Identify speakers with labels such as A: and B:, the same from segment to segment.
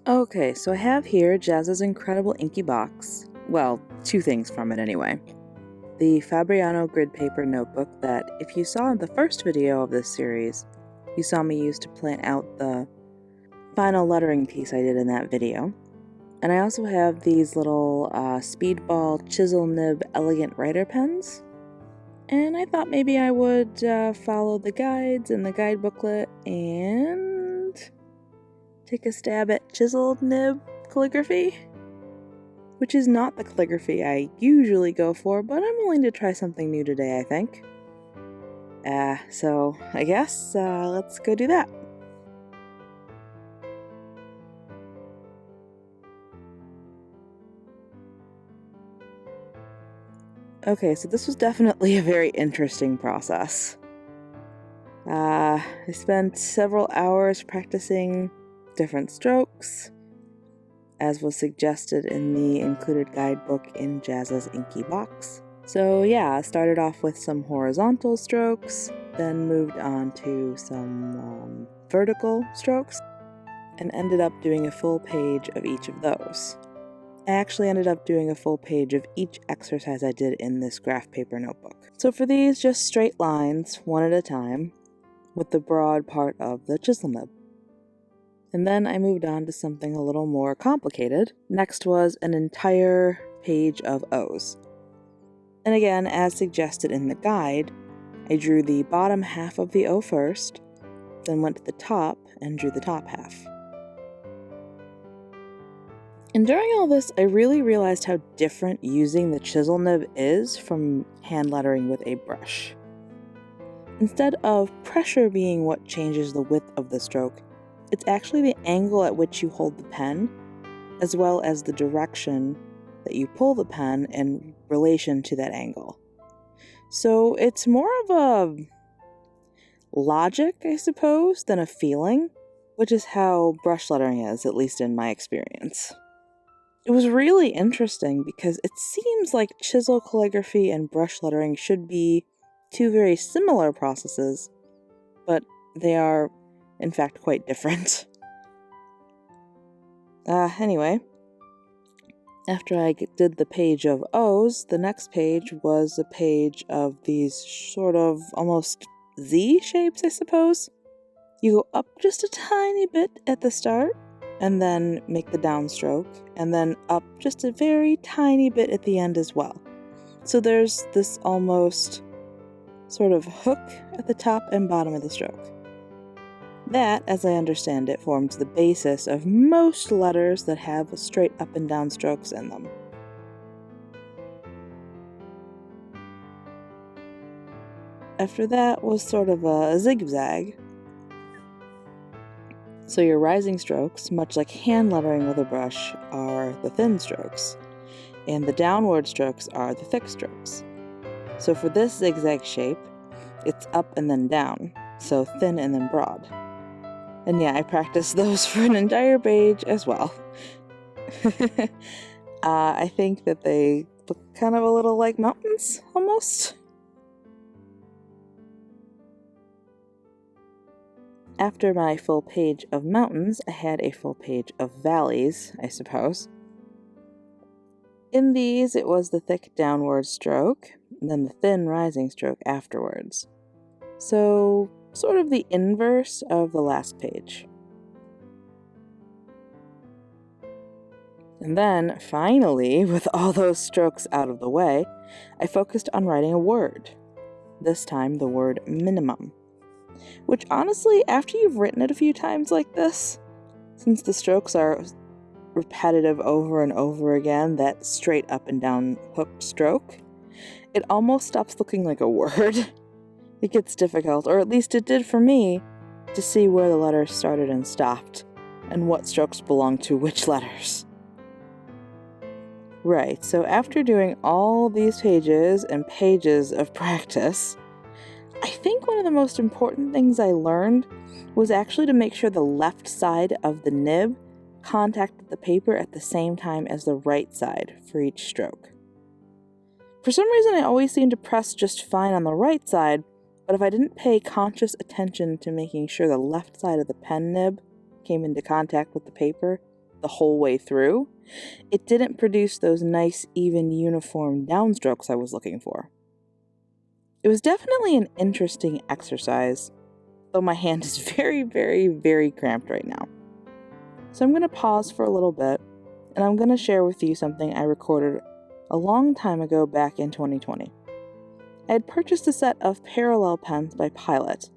A: Okay, so I have here Jazza's incredible inky box. Well, two things from it anyway. The Fabriano grid paper notebook that, if you saw in the first video of this series, you saw me use to plan out the final lettering piece I did in that video. And I also have these little Speedball Chisel Nib elegant writer pens. And I thought maybe I would follow the guides in the guide booklet and take a stab at Chisel Nib calligraphy, which is not the calligraphy I usually go for, but I'm willing to try something new today, I think. So I guess let's go do that. Okay, so this was definitely a very interesting process. I spent several hours practicing different strokes, as was suggested in the included guidebook in Jazza's Inky Box. So yeah, I started off with some horizontal strokes, then moved on to some vertical strokes, and ended up doing a full page of each of those. I actually ended up doing a full page of each exercise I did in this graph paper notebook. So for these, just straight lines, one at a time, with the broad part of the chisel nib. And then I moved on to something a little more complicated. Next was an entire page of O's. And again, as suggested in the guide, I drew the bottom half of the O first, then went to the top and drew the top half. And during all this, I really realized how different using the chisel nib is from hand lettering with a brush. Instead of pressure being what changes the width of the stroke, it's actually the angle at which you hold the pen, as well as the direction that you pull the pen in relation to that angle. So it's more of a logic, I suppose, than a feeling, which is how brush lettering is, at least in my experience. It was really interesting because it seems like chisel calligraphy and brush lettering should be two very similar processes, but they are, in fact, quite different. Anyway, after I did the page of O's, the next page was a page of these sort of almost Z shapes, I suppose. You go up just a tiny bit at the start, and then make the downstroke, and then up just a very tiny bit at the end as well. So there's this almost sort of hook at the top and bottom of the stroke. That, as I understand it, forms the basis of most letters that have straight up and down strokes in them. After that was sort of a zigzag. So your rising strokes, much like hand lettering with a brush, are the thin strokes, and the downward strokes are the thick strokes. So for this zigzag shape, it's up and then down, so thin and then broad. And yeah, I practiced those for an entire page as well. I think that they look kind of a little like mountains, almost. After my full page of mountains, I had a full page of valleys, I suppose. In these, it was the thick downward stroke, and then the thin rising stroke afterwards. So, sort of the inverse of the last page. And then, finally, with all those strokes out of the way, I focused on writing a word. This time, the word minimum. Which honestly, after you've written it a few times like this, since the strokes are repetitive over and over again, that straight up and down hooked stroke, it almost stops looking like a word. It gets difficult, or at least it did for me, to see where the letters started and stopped, and what strokes belong to which letters. Right, so after doing all these pages and pages of practice, I think one of the most important things I learned was actually to make sure the left side of the nib contacted the paper at the same time as the right side for each stroke. For some reason, I always seemed to press just fine on the right side, but if I didn't pay conscious attention to making sure the left side of the pen nib came into contact with the paper, the whole way through, it didn't produce those nice, even, uniform downstrokes I was looking for. It was definitely an interesting exercise, though my hand is very, very, very cramped right now. So I'm going to pause for a little bit, and I'm going to share with you something I recorded a long time ago back in 2020. I had purchased a set of parallel pens by Pilot,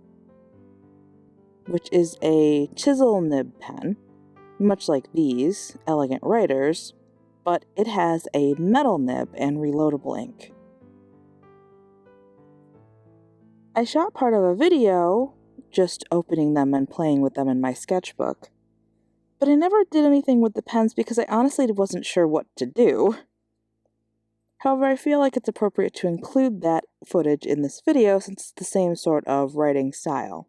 A: which is a Chisel Nib pen, much like these elegant writers, but it has a metal nib and reloadable ink. I shot part of a video just opening them and playing with them in my sketchbook, but I never did anything with the pens because I honestly wasn't sure what to do. However, I feel like it's appropriate to include that footage in this video since it's the same sort of writing style.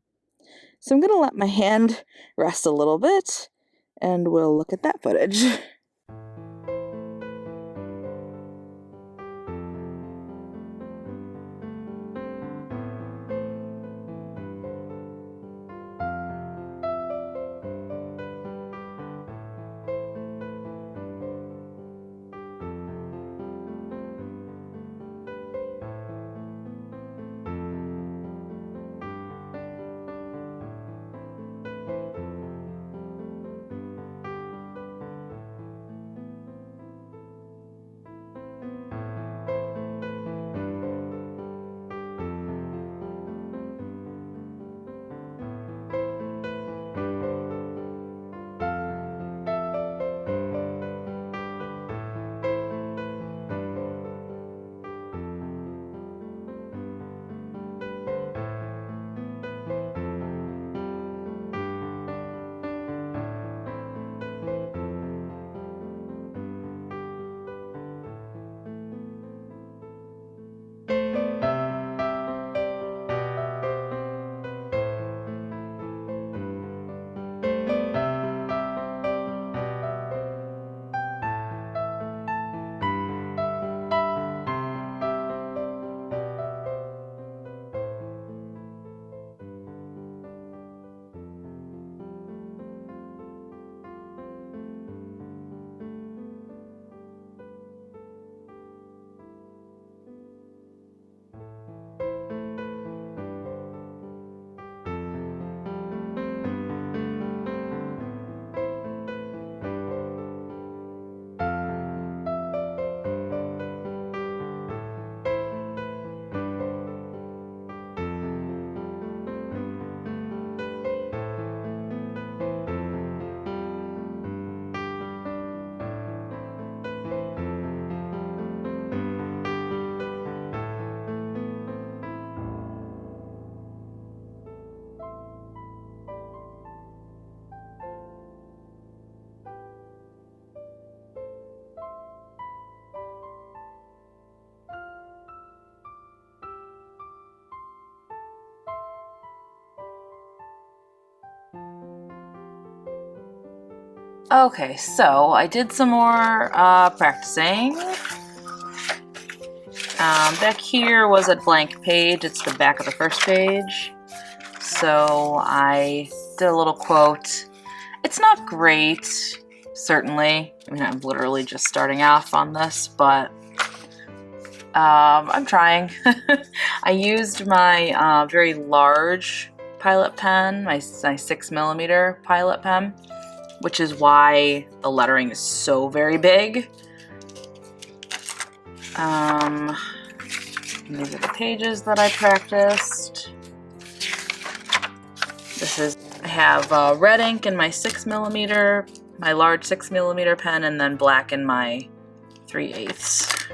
A: So I'm going to let my hand rest a little bit, and we'll look at that footage. Okay, so I did some more practicing. Back here was a blank page. It's the back of the first page. So I did a little quote. It's not great, certainly. I mean, I'm literally just starting off on this, but I'm trying. I used my very large Pilot pen, my 6mm Pilot pen, which is why the lettering is so very big. These are the pages that I practiced. I have red ink in my 6mm, my large 6mm pen, and then black in my 3/8.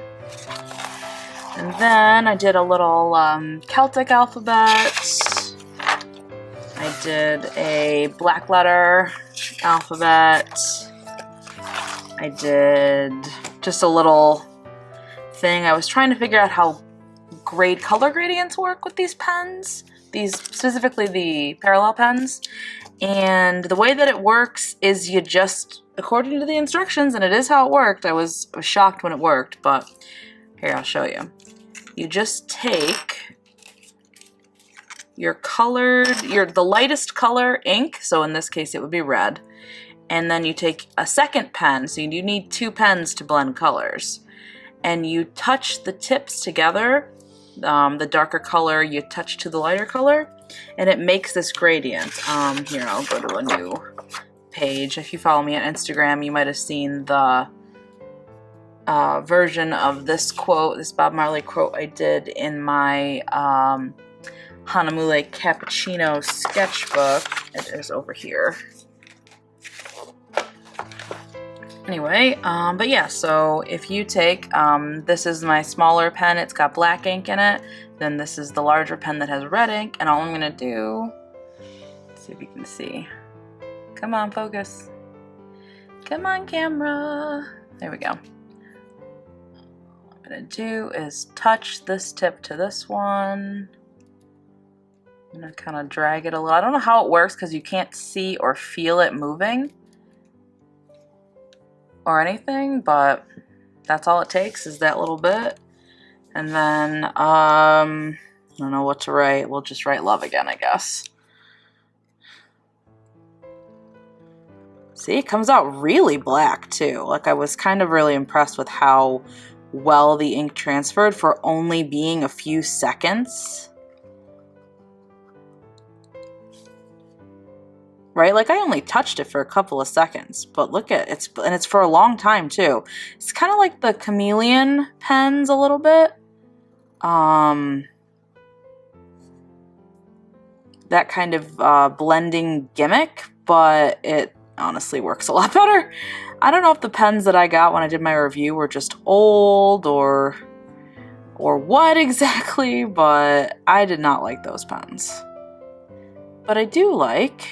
A: And then I did a little Celtic alphabet. I did a black letter alphabet. I did just a little thing. I was trying to figure out how color gradients work with these pens, specifically the parallel pens. And the way that it works is you just, according to the instructions, and it is how it worked. I was shocked when it worked, but here, I'll show you. You just take your the lightest color ink, so in this case it would be red, and then you take a second pen, so you do need 2 pens to blend colors, and you touch the tips together, the darker color you touch to the lighter color, and it makes this gradient. Here, I'll go to a new page. If you follow me on Instagram, you might have seen the version of this quote, this Bob Marley quote I did in my Hanamule Cappucino sketchbook. It is over here. Anyway, but yeah, so if you take, this is my smaller pen, it's got black ink in it, then this is the larger pen that has red ink, and all I'm gonna do, let's see if you can see. Come on, focus. Come on, camera. There we go. What I'm gonna do is touch this tip to this one. I'm gonna kind of drag it a little. I don't know how it works because you can't see or feel it moving or anything, but that's all it takes is that little bit. And then, I don't know what to write. We'll just write love again, I guess. See, it comes out really black too. Like, I was kind of really impressed with how well the ink transferred for only being a few seconds. Right? Like, I only touched it for a couple of seconds, but look at it, and it's for a long time too. It's kind of like the chameleon pens a little bit. That kind of blending gimmick, but it honestly works a lot better. I don't know if the pens that I got when I did my review were just old or what exactly, but I did not like those pens. But I do like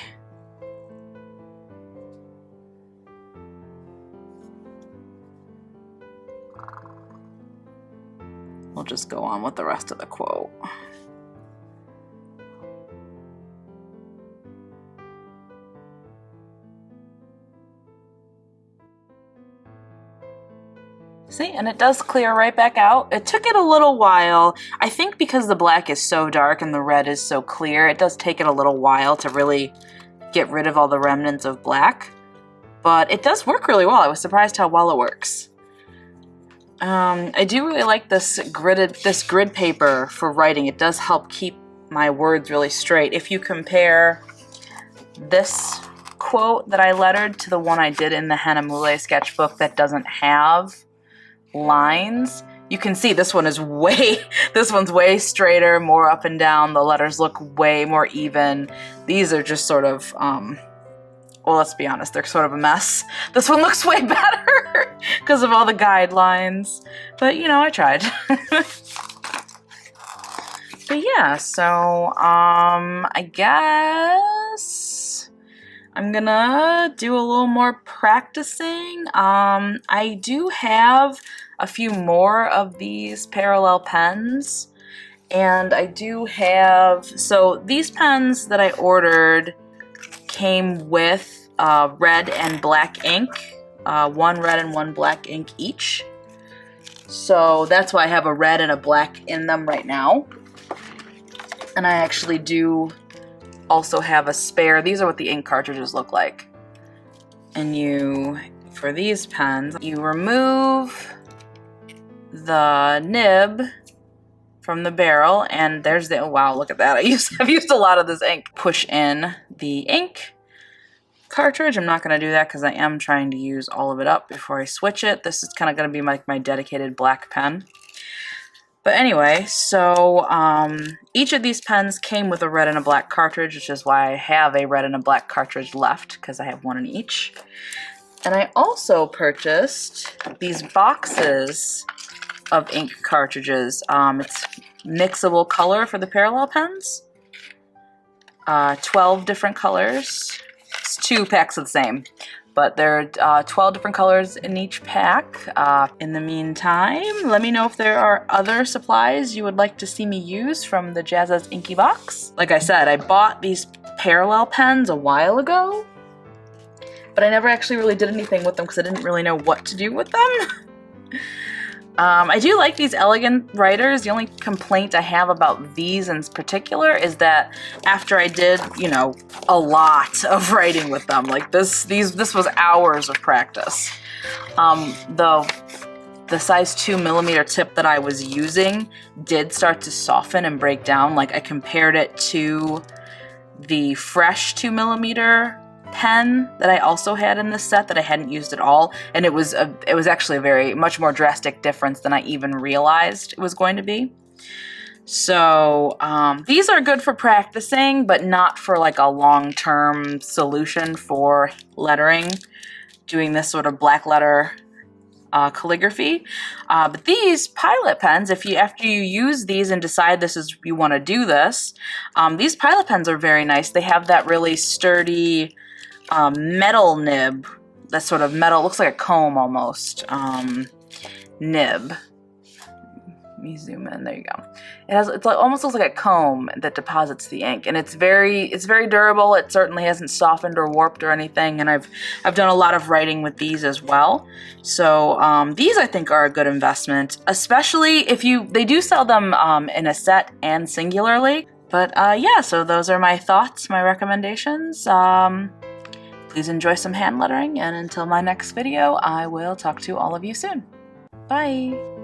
A: we'll just go on with the rest of the quote. See, and it does clear right back out. It took it a little while. I think because the black is so dark and the red is so clear, it does take it a little while to really get rid of all the remnants of black. But it does work really well. I was surprised how well it works. I do really like this grid paper for writing. It does help keep my words really straight. If you compare this quote that I lettered to the one I did in the Hanamule sketchbook that doesn't have lines, you can see this one's way straighter, more up and down. The letters look way more even. These are just sort of, well, let's be honest, they're sort of a mess. This one looks way better because of all the guidelines. But, you know, I tried. But yeah, so, I guess I'm gonna do a little more practicing. I do have a few more of these parallel pens, and I do have, so these pens that I ordered came with red and black ink, one red and one black ink each. So that's why I have a red and a black in them right now. And I actually do also have a spare. These are what the ink cartridges look like. And you, for these pens, you remove the nib from the barrel, and there's the, oh wow, look at that. I've used a lot of this ink. Push in the ink cartridge. I'm not going to do that because I am trying to use all of it up before I switch it. This is kind of going to be like my dedicated black pen. But anyway, so each of these pens came with a red and a black cartridge, which is why I have a red and a black cartridge left, because I have one in each. And I also purchased these boxes of ink cartridges. It's mixable color for the parallel pens. 12 different colors. It's 2 packs of the same, but there are 12 different colors in each pack. In the meantime, let me know if there are other supplies you would like to see me use from the Jazza Inky Box. Like I said, I bought these parallel pens a while ago, but I never actually really did anything with them because I didn't really know what to do with them.
B: I do like these elegant writers. The only complaint I have about these in particular is that after I did, you know, a lot of writing with them, like this was hours of practice. The size 2mm tip that I was using did start to soften and break down. Like I compared it to the fresh 2mm pen that I also had in this set that I hadn't used at all, and it was actually a much more drastic difference than I even realized it was going to be. So these are good for practicing, but not for like a long-term solution for lettering, doing this sort of black letter calligraphy. But these Pilot pens, after you use these and decide you want to do this, these Pilot pens are very nice. They have that really sturdy metal nib, that sort of metal, looks like a comb almost, nib. Let me zoom in, there you go. It almost looks like a comb that deposits the ink, and it's very durable. It certainly hasn't softened or warped or anything, and I've done a lot of writing with these as well. So these I think are a good investment, especially if they do sell them in a set and singularly. But yeah, so those are my thoughts, my recommendations. Please enjoy some hand lettering, and until my next video, I will talk to all of you soon. Bye!